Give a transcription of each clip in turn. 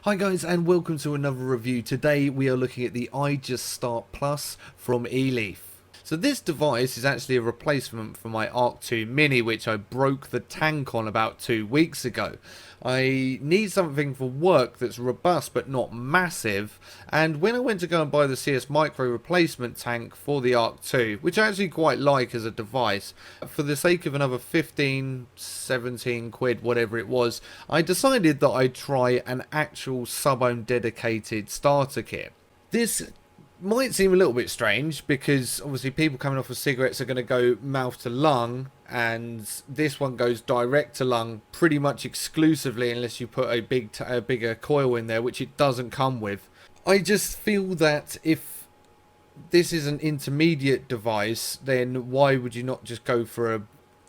Hi guys, and welcome to another review. Today we are looking at the IJust Start Plus from Eleaf. So this device is actually a replacement for my Arc 2 Mini, which I broke the tank on about 2 weeks ago. I need something for work that's robust but not massive, and when I went to go and buy the CS Micro replacement tank for the Arc 2, which I actually quite like as a device, for the sake of another 15, 17 quid, whatever it was, I decided that I'd try an actual sub-ohm dedicated starter kit. This might seem a little bit strange because obviously people coming off of cigarettes are going to go mouth to lung, and this one goes direct to lung pretty much exclusively unless you put a bigger coil in there, which it doesn't come with. I just feel that if this is an intermediate device, then why would you not just go for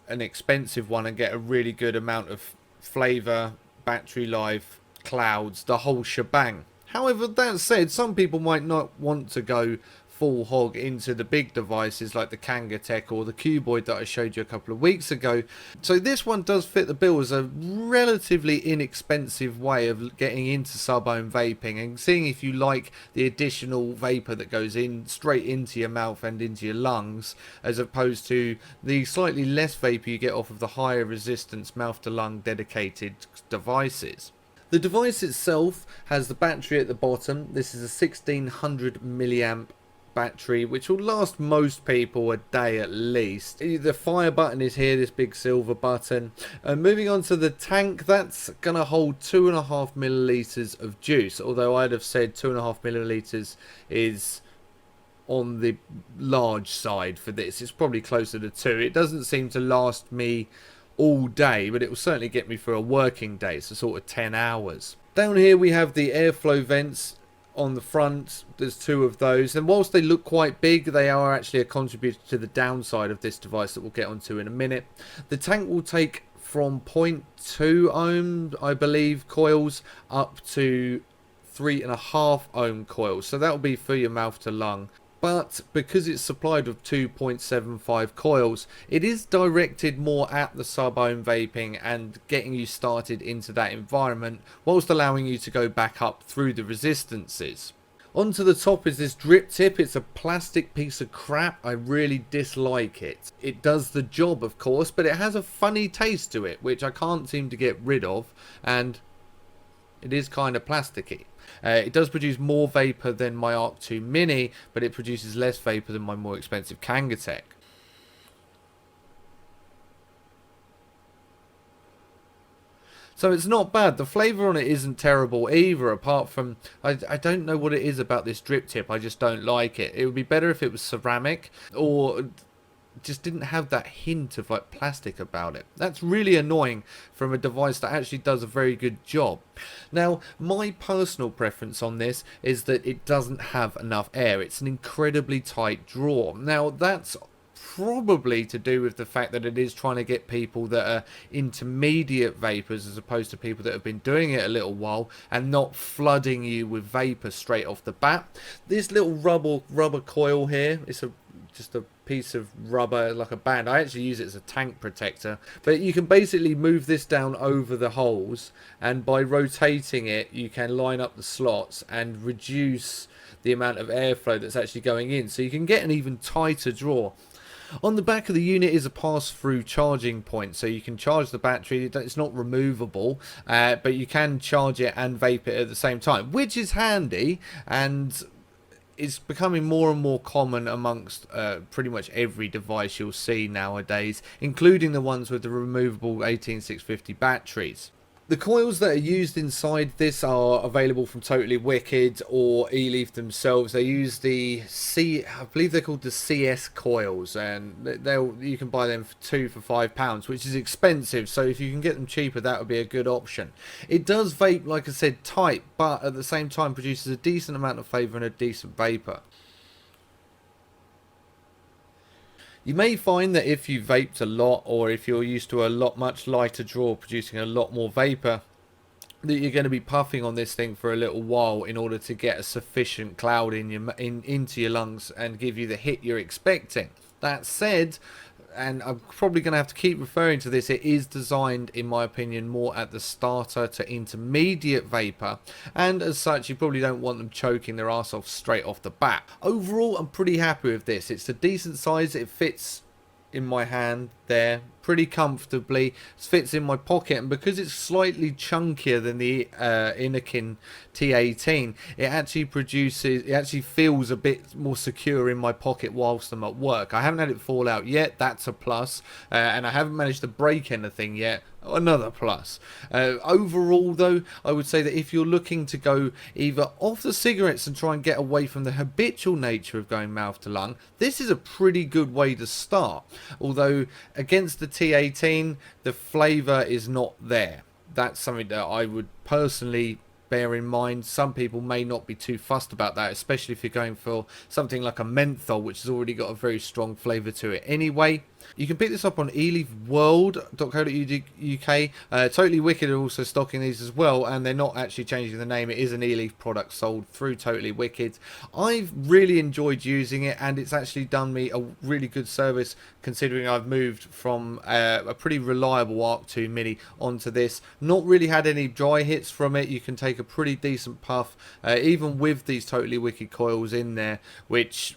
an expensive one and get a really good amount of flavor, battery life, clouds, the whole shebang? However, that said, some people might not want to go full hog into the big devices like the Kangatech or the Cuboid that I showed you a couple of weeks ago. So this one does fit the bill as a relatively inexpensive way of getting into sub-ohm vaping and seeing if you like the additional vapor that goes in straight into your mouth and into your lungs, as opposed to the slightly less vapor you get off of the higher resistance mouth to lung dedicated devices. The device itself has the battery at the bottom. This is a 1600 milliamp battery, which will last most people a day at least. The fire button is here, this big silver button. Moving on to the tank, that's going to hold 2.5 milliliters of juice, although I'd have said 2.5 milliliters is on the large side for this. It's probably closer to 2. It doesn't seem to last me all day, but it will certainly get me through a working day, so sort of 10 hours. Down here we have the airflow vents on the front. There's 2 of those, and whilst they look quite big, they are actually a contributor to the downside of this device that we'll get onto in a minute. The tank will take from 0.2 ohm, I believe, coils up to 3.5 ohm coils, so that will be for your mouth to lung. But because it's supplied with 2.75 coils, it is directed more at the sub-ohm vaping and getting you started into that environment, whilst allowing you to go back up through the resistances. Onto the top is this drip tip. It's a plastic piece of crap. I really dislike it. It does the job, of course, but it has a funny taste to it, which I can't seem to get rid of, and it is kind of plasticky. It does produce more vapor than my Arc 2 Mini, but it produces less vapor than my more expensive Kangatech. So it's not bad. The flavour on it isn't terrible either, apart from I don't know what it is about this drip tip. I just don't like it. It would be better if it was ceramic or just didn't have that hint of like plastic about it. That's really annoying from a device that actually does a very good job. Now, my personal preference on this is that it doesn't have enough air. It's an incredibly tight draw. Now, that's probably to do with the fact that it is trying to get people that are intermediate vapors as opposed to people that have been doing it a little while and not flooding you with vapor straight off the bat. This little rubber coil here, it's just a piece of rubber like a band. I actually use it as a tank protector, but you can basically move this down over the holes, and by rotating it you can line up the slots and reduce the amount of airflow that's actually going in, so you can get an even tighter draw. On the back of the unit is a pass-through charging point, so you can charge the battery. It's not removable, but you can charge it and vape it at the same time, which is handy, and it's becoming more and more common amongst pretty much every device you'll see nowadays, including the ones with the removable 18650 batteries. The coils that are used inside this are available from Totally Wicked or Eleaf themselves. They use the I believe they're called the CS coils, and you can buy them for £2 for £5, which is expensive. So if you can get them cheaper, that would be a good option. It does vape, like I said, tight, but at the same time produces a decent amount of flavour and a decent vapor. You may find that if you vaped a lot, or if you're used to a much lighter draw producing a lot more vapor, that you're going to be puffing on this thing for a little while in order to get a sufficient cloud into your lungs and give you the hit you're expecting. That said, and I'm probably going to have to keep referring to this, it is designed, in my opinion, more at the starter to intermediate vapor, and as such, you probably don't want them choking their arse off straight off the bat. Overall, I'm pretty happy with this. It's a decent size. It fits in my hand there pretty comfortably. It fits in my pocket, and because it's slightly chunkier than the Inakin T18, it actually feels a bit more secure in my pocket whilst I'm at work. I haven't had it fall out yet, that's a plus, and I haven't managed to break anything yet, another plus. Overall though, I would say that if you're looking to go either off the cigarettes and try and get away from the habitual nature of going mouth to lung, this is a pretty good way to start. Although against the T18, the flavour is not there. That's something that I would personally bear in mind. Some people may not be too fussed about that, especially if you're going for something like a menthol, which has already got a very strong flavour to it anyway. You can pick this up on eleafworld.co.uk. Totally Wicked are also stocking these as well, and they're not actually changing the name. It is an Eleaf product sold through Totally Wicked. I've really enjoyed using it, and it's actually done me a really good service considering I've moved from a pretty reliable Arc 2 Mini onto this. Not really had any dry hits from it. You can take a pretty decent puff, even with these Totally Wicked coils in there, which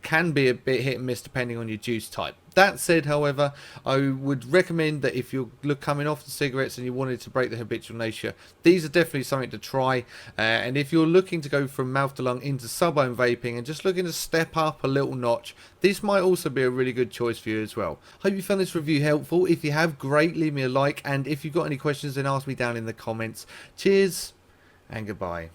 can be a bit hit and miss depending on your juice type. That said, however, I would recommend that if you're coming off the cigarettes and you wanted to break the habitual nature, these are definitely something to try. And if you're looking to go from mouth to lung into sub-ohm vaping and just looking to step up a little notch, this might also be a really good choice for you as well. Hope you found this review helpful. If you have, great, leave me a like. And if you've got any questions, then ask me down in the comments. Cheers and goodbye.